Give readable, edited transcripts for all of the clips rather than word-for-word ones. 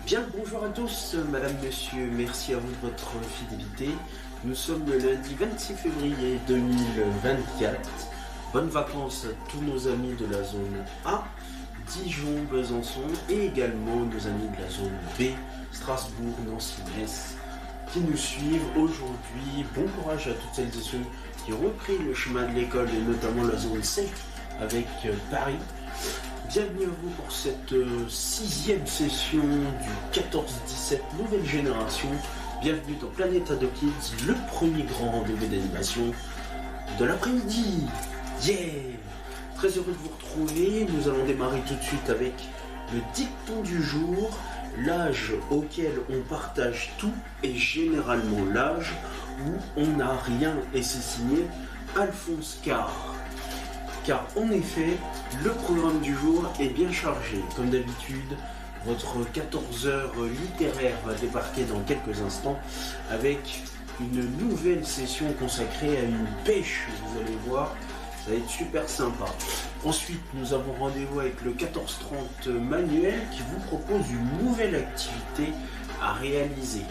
Bien, bonjour à tous, madame, monsieur, merci à vous de votre fidélité. Nous sommes le lundi 26 février 2024. Bonnes vacances à tous nos amis de la zone A, Dijon, Besançon, et également nos amis de la zone B, Strasbourg, Nancy, Metz, qui nous suivent aujourd'hui. Bon courage à toutes celles et ceux qui ont repris le chemin de l'école, et notamment la zone C avec Paris. Bienvenue à vous pour cette sixième session du 14-17 nouvelle génération. Bienvenue dans Planète Ado Kids, le premier grand rendez-vous d'animation de l'après-midi. Yeah! Très heureux de vous retrouver. Nous allons démarrer tout de suite avec le dicton du jour. L'âge auquel on partage tout est généralement l'âge où on n'a rien, et c'est signé Alphonse Karr. Car en effet, le programme du jour est bien chargé. Comme d'habitude, votre 14 heures littéraire va débarquer dans quelques instants avec une nouvelle session consacrée à une pêche. Vous allez voir, ça va être super sympa. Ensuite, nous avons rendez-vous avec le 14h30 manuel qui vous propose une nouvelle activité à réaliser.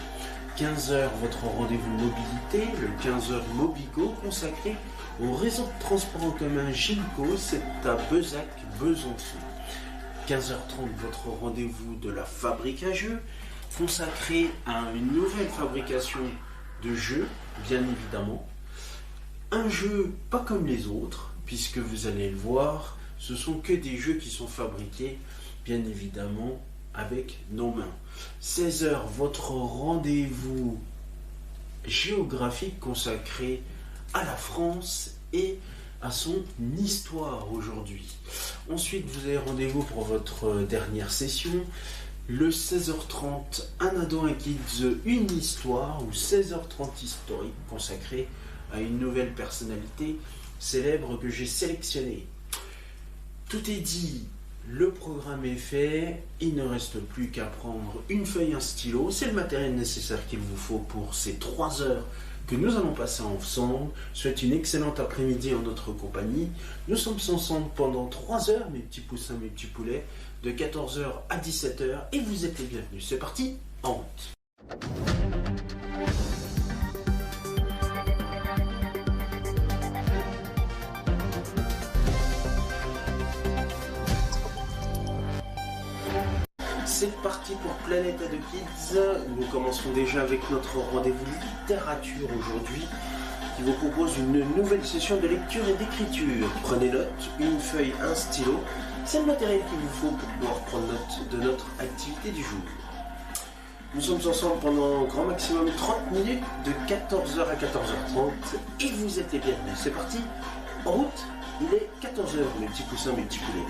15h, votre rendez-vous mobilité, le 15h Mobigo consacré au réseau de transport en commun Gilco, c'est à Bezac, Besançon. 15h30, votre rendez-vous de la fabrique à jeux, consacré à une nouvelle fabrication de jeux, bien évidemment. Un jeu pas comme les autres, puisque vous allez le voir, ce sont que des jeux qui sont fabriqués, bien évidemment, avec nos mains. 16h, votre rendez-vous géographique consacré à la France et à son histoire aujourd'hui. Ensuite, vous avez rendez-vous pour votre dernière session, le 16h30, un ado, un kids, une histoire, ou 16h30 historique consacré à une nouvelle personnalité célèbre que j'ai sélectionnée. Tout est dit, le programme est fait, il ne reste plus qu'à prendre une feuille et un stylo, c'est le matériel nécessaire qu'il vous faut pour ces 3 heures que nous allons passer ensemble. Souhaite une excellente après-midi en notre compagnie. Nous sommes ensemble pendant 3 heures, mes petits poussins, mes petits poulets, de 14h à 17h, et vous êtes les bienvenus. C'est parti, en route. C'est parti pour Planète Ado Kids. Nous commencerons déjà avec notre rendez-vous littérature aujourd'hui, qui vous propose une nouvelle session de lecture et d'écriture. Prenez note, une feuille, un stylo. C'est le matériel qu'il vous faut pour pouvoir prendre note de notre activité du jour. Nous sommes ensemble pendant grand maximum 30 minutes, de 14h à 14h30, et vous êtes les bienvenus. C'est parti, en route. Il est 14h, mes petits poussins, mes petits poulets.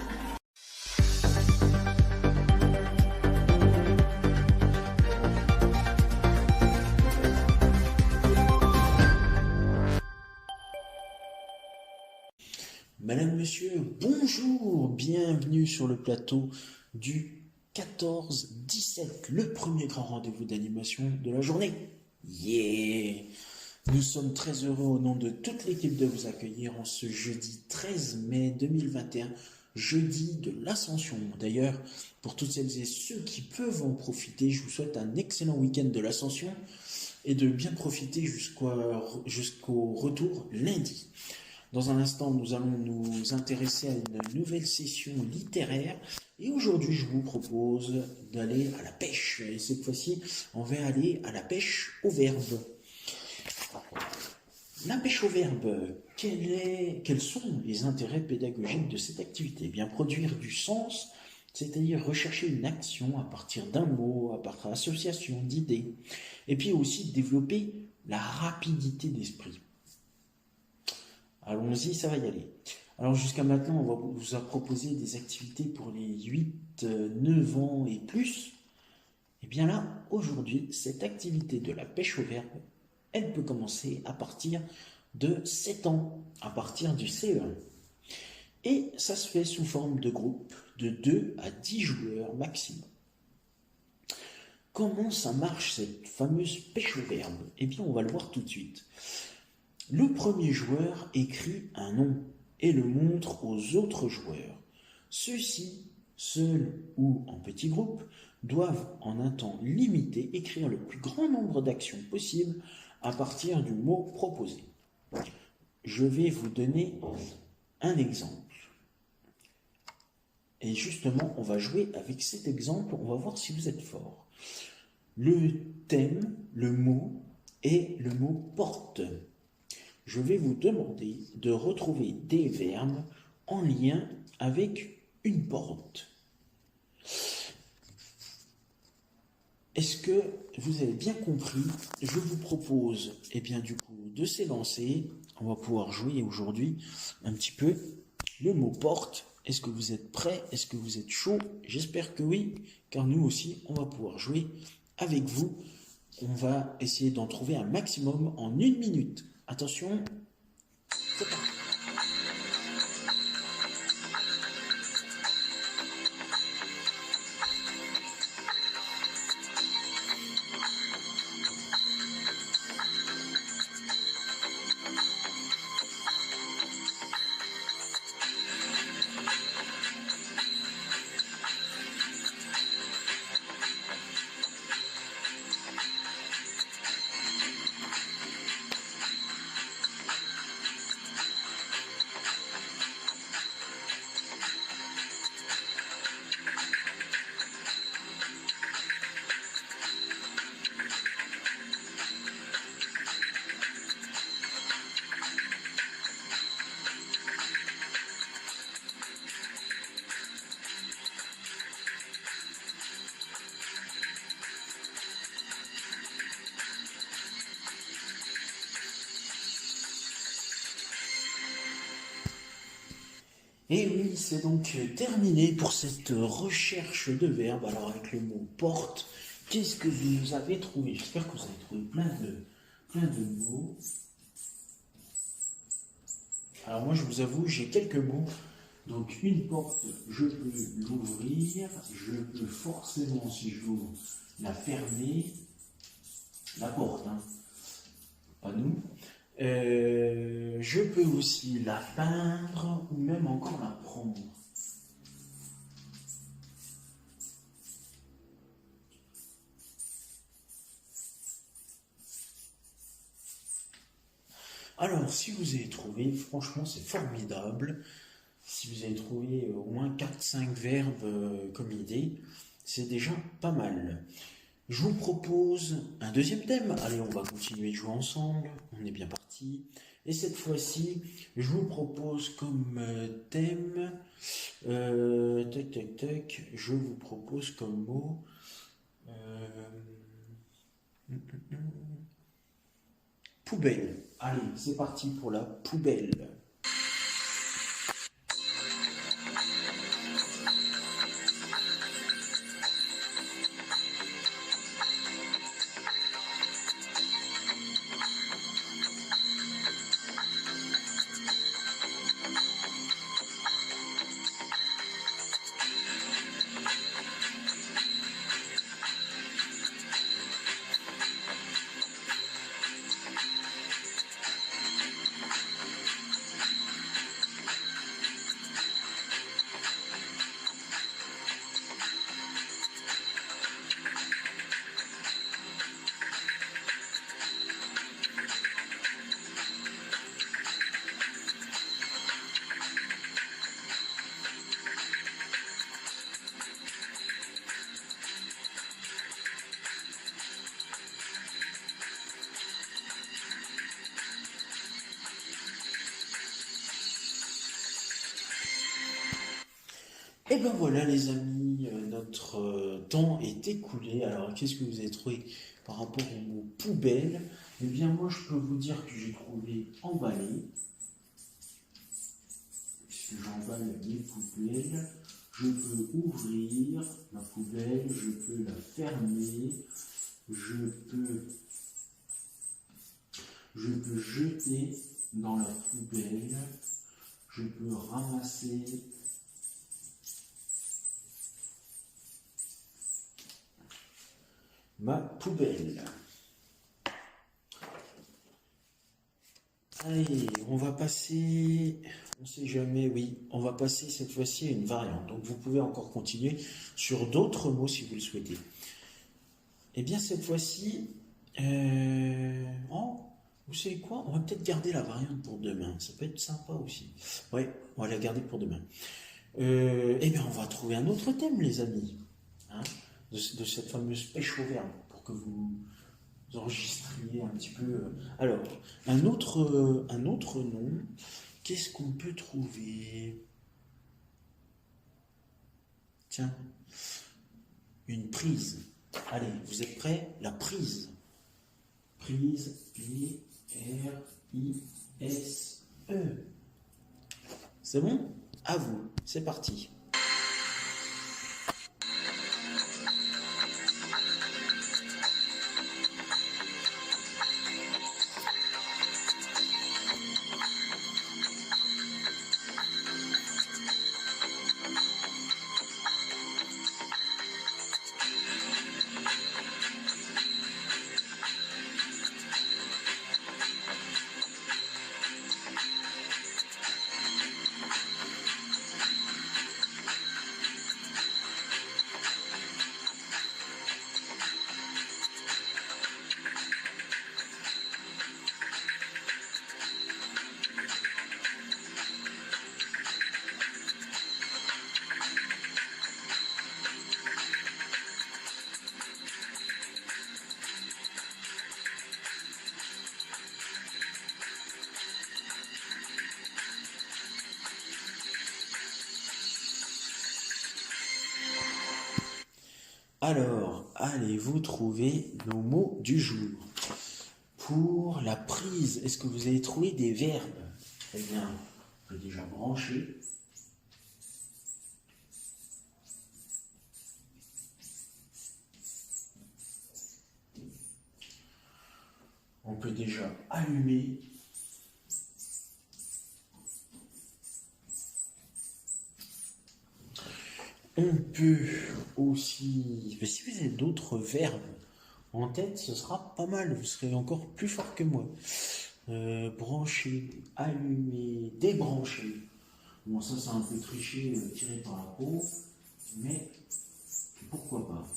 Madame, monsieur, bonjour, bienvenue sur le plateau du 14-17, le premier grand rendez-vous d'animation de la journée. Yeah! Nous sommes très heureux au nom de toute l'équipe de vous accueillir en ce jeudi 13 mai 2021, jeudi de l'Ascension. D'ailleurs, pour toutes celles et ceux qui peuvent en profiter, je vous souhaite un excellent week-end de l'Ascension et de bien profiter jusqu'au retour lundi. Dans un instant, nous allons nous intéresser à une nouvelle session littéraire. Et aujourd'hui, je vous propose d'aller à la pêche. Et cette fois-ci, on va aller à la pêche au verbe. La pêche au verbe, quels sont les intérêts pédagogiques de cette activité? Eh bien, produire du sens, c'est-à-dire rechercher une action à partir d'un mot, à partir d'association d'idées. Et puis aussi développer la rapidité d'esprit. Allons-y, ça va y aller. Alors jusqu'à maintenant, on va vous proposer des activités pour les 8, 9 ans et plus. Et bien là, aujourd'hui, cette activité de la pêche au verbe, elle peut commencer à partir de 7 ans, à partir du CE1. Et ça se fait sous forme de groupe de 2 à 10 joueurs maximum. Comment ça marche cette fameuse pêche au verbe? Eh bien, on va le voir tout de suite. Le premier joueur écrit un nom et le montre aux autres joueurs. Ceux-ci, seuls ou en petit groupe, doivent, en un temps limité, écrire le plus grand nombre d'actions possibles à partir du mot proposé. Je vais vous donner un exemple. Et justement, on va jouer avec cet exemple, on va voir si vous êtes fort. Le thème, le mot, est le mot porte. Je vais vous demander de retrouver des verbes en lien avec une porte. Est-ce que vous avez bien compris? Je vous propose, eh bien, du coup, de s'élancer. On va pouvoir jouer aujourd'hui un petit peu le mot porte. Est-ce que vous êtes prêts? Est-ce que vous êtes chaud? J'espère que oui, car nous aussi, on va pouvoir jouer avec vous. On va essayer d'en trouver un maximum en 1 minute. Attention, c'est parti. Et oui, c'est donc terminé pour cette recherche de verbes. Alors avec le mot porte, qu'est-ce que vous avez trouvé? J'espère que vous avez trouvé plein de mots. Alors moi je vous avoue, j'ai quelques mots. Donc une porte, je peux l'ouvrir, je peux forcément, si je l'ouvre, la fermer. La porte, hein, pas nous. Je peux aussi la peindre ou même encore la prendre. Alors, si vous avez trouvé, franchement, c'est formidable. Si vous avez trouvé au moins 4-5 verbes comme idée, c'est déjà pas mal. Je vous propose un deuxième thème. Allez, on va continuer de jouer ensemble. On est bien parti. Et cette fois-ci, je vous propose comme thème, je vous propose comme mot, poubelle. Allez, c'est parti pour la poubelle. Et ben voilà les amis, notre temps est écoulé. Alors qu'est-ce que vous avez trouvé par rapport au mot poubelle? Eh bien moi je peux vous dire que j'ai trouvé emballé. Puisque j'emballe mes poubelles, je peux ouvrir la poubelle, je peux la fermer, je peux jeter dans la poubelle, je peux ramasser ma poubelle. Allez, on va passer, on sait jamais, oui, on va passer cette fois-ci à une variante. Donc vous pouvez encore continuer sur d'autres mots si vous le souhaitez. Eh bien cette fois-ci, oh, vous savez quoi? On va peut-être garder la variante pour demain. Ça peut être sympa aussi. Oui, on va la garder pour demain. Eh bien on va trouver un autre thème, les amis, hein, de cette fameuse pêche au verbe, pour que vous enregistriez un petit peu. Alors, un autre nom, qu'est-ce qu'on peut trouver? Tiens, une prise. Allez, vous êtes prêts? La prise. Prise, P-R-I-S-E. C'est bon? À vous, c'est parti. Alors, allez-vous trouver nos mots du jour? Pour la prise, est-ce que vous avez trouvé des verbes? Eh bien, on peut déjà brancher. On peut déjà allumer. On peut aussi, mais si vous avez d'autres verbes en tête, ce sera pas mal, vous serez encore plus fort que moi. Brancher, allumer, débrancher. Bon, ça c'est un peu triché, tiré par la peau, mais pourquoi pas.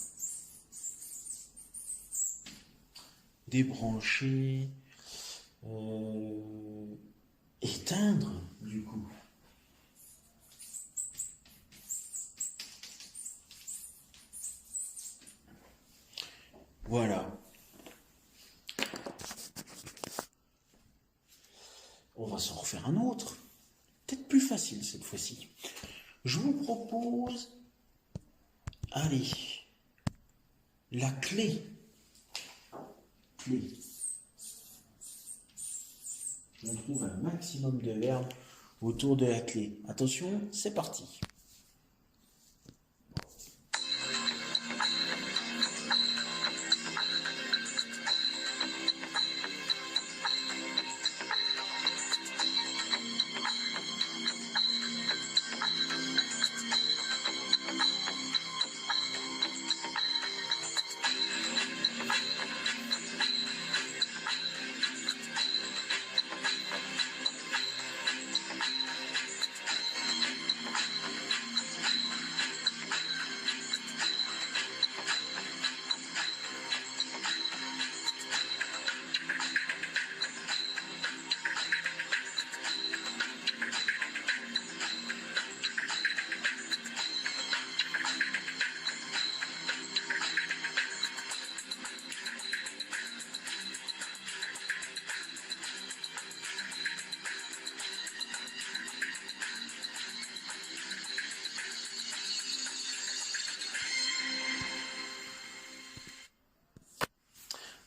Débrancher, éteindre, du coup. Voilà. On va s'en refaire un autre. Peut-être plus facile cette fois-ci. Je vous propose, allez, la clé. Clé. On trouve un maximum de verbes autour de la clé. Attention, c'est parti.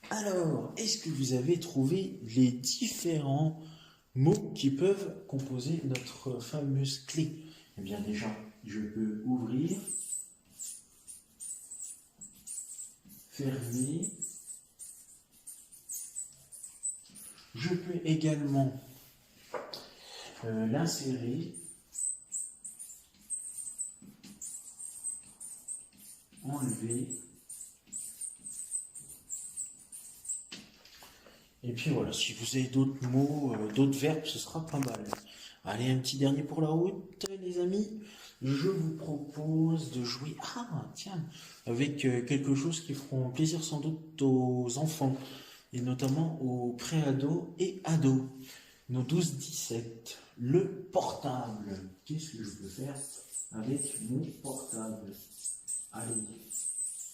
Alors, est-ce que vous avez trouvé les différents mots qui peuvent composer notre fameuse clé? Eh bien déjà, je peux ouvrir, fermer. Je peux également l'insérer, enlever. Et puis voilà, si vous avez d'autres mots, d'autres verbes, ce sera pas mal. Allez, un petit dernier pour la route, les amis. Je vous propose de jouer, tiens, avec quelque chose qui feront plaisir sans doute aux enfants, et notamment aux pré-ados et ados, nos 12-17. Le portable. Qu'est-ce que je peux faire avec mon portable? Allez,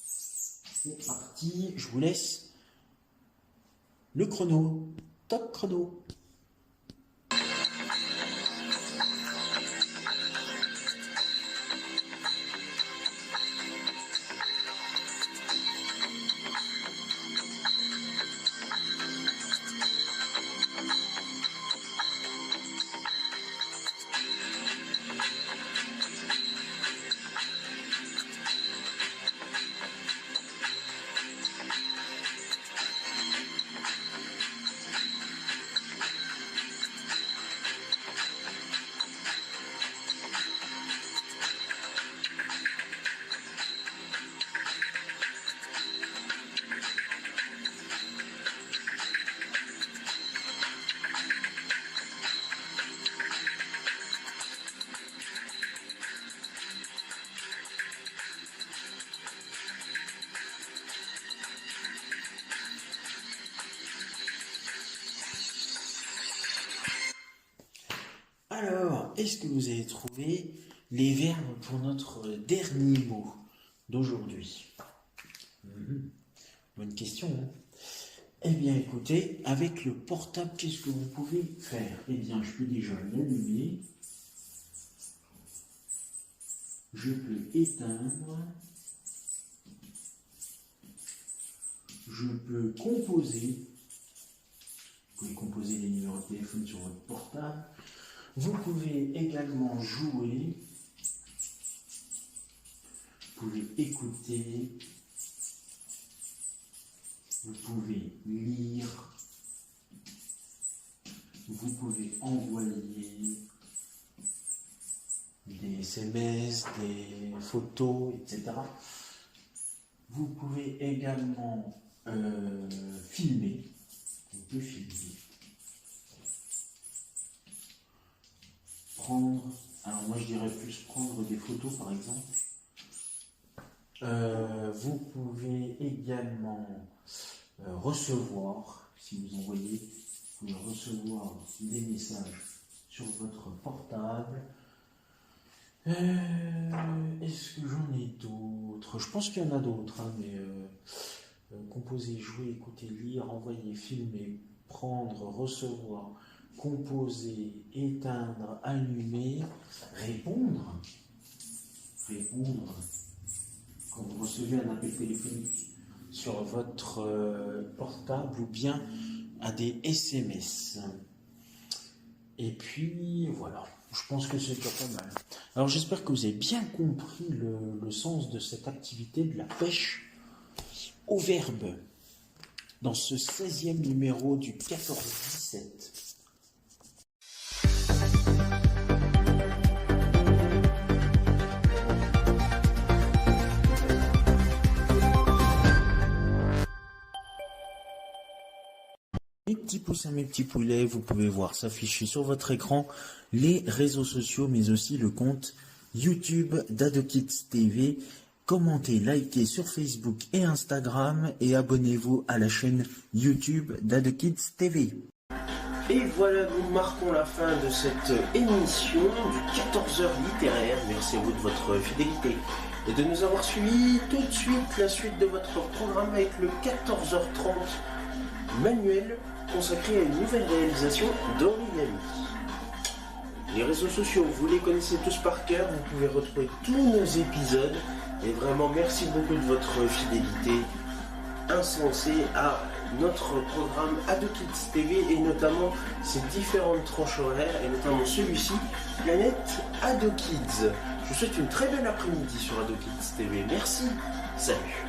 c'est parti, je vous laisse le chrono. Top chrono. Alors, est-ce que vous avez trouvé les verbes pour notre dernier mot d'aujourd'hui? Bonne question, hein? Eh bien, écoutez, avec le portable, qu'est-ce que vous pouvez faire? Eh bien, je peux déjà l'allumer. Je peux éteindre. Je peux composer. Vous pouvez composer les numéros de téléphone sur votre portable. Vous pouvez également jouer, vous pouvez écouter, vous pouvez lire, vous pouvez envoyer des SMS, des photos, etc. Vous pouvez également filmer, vous pouvez filmer. Alors moi je dirais plus prendre des photos par exemple. Vous pouvez également recevoir, si vous envoyez, vous pouvez recevoir des messages sur votre portable. Est-ce que j'en ai d'autres? Je pense qu'il y en a d'autres, hein, mais composer, jouer, écouter, lire, envoyer, filmer, prendre, recevoir, composer, éteindre, allumer, répondre. Répondre quand vous recevez un appel téléphonique sur votre portable ou bien à des SMS. Et puis voilà, je pense que c'est déjà pas mal. Alors j'espère que vous avez bien compris le sens de cette activité de la pêche au verbe dans ce 16e numéro du 14-17. Mes petits poussins, mes petits poulets, vous pouvez voir s'afficher sur votre écran les réseaux sociaux, mais aussi le compte YouTube d'AdoKids TV. Commentez, likez sur Facebook et Instagram et abonnez-vous à la chaîne YouTube d'AdoKids TV. Et voilà, nous marquons la fin de cette émission du 14h littéraire. Merci à vous de votre fidélité et de nous avoir suivis. Tout de suite, la suite de votre programme avec le 14h30 manuel consacré à une nouvelle réalisation d'origami. Les réseaux sociaux, vous les connaissez tous par cœur, vous pouvez retrouver tous nos épisodes. Et vraiment, merci beaucoup de votre fidélité insensée à notre programme AdoKids TV et notamment ses différentes tranches horaires et notamment celui-ci, Planète AdoKids. Je vous souhaite une très belle après-midi sur AdoKids TV. Merci, salut.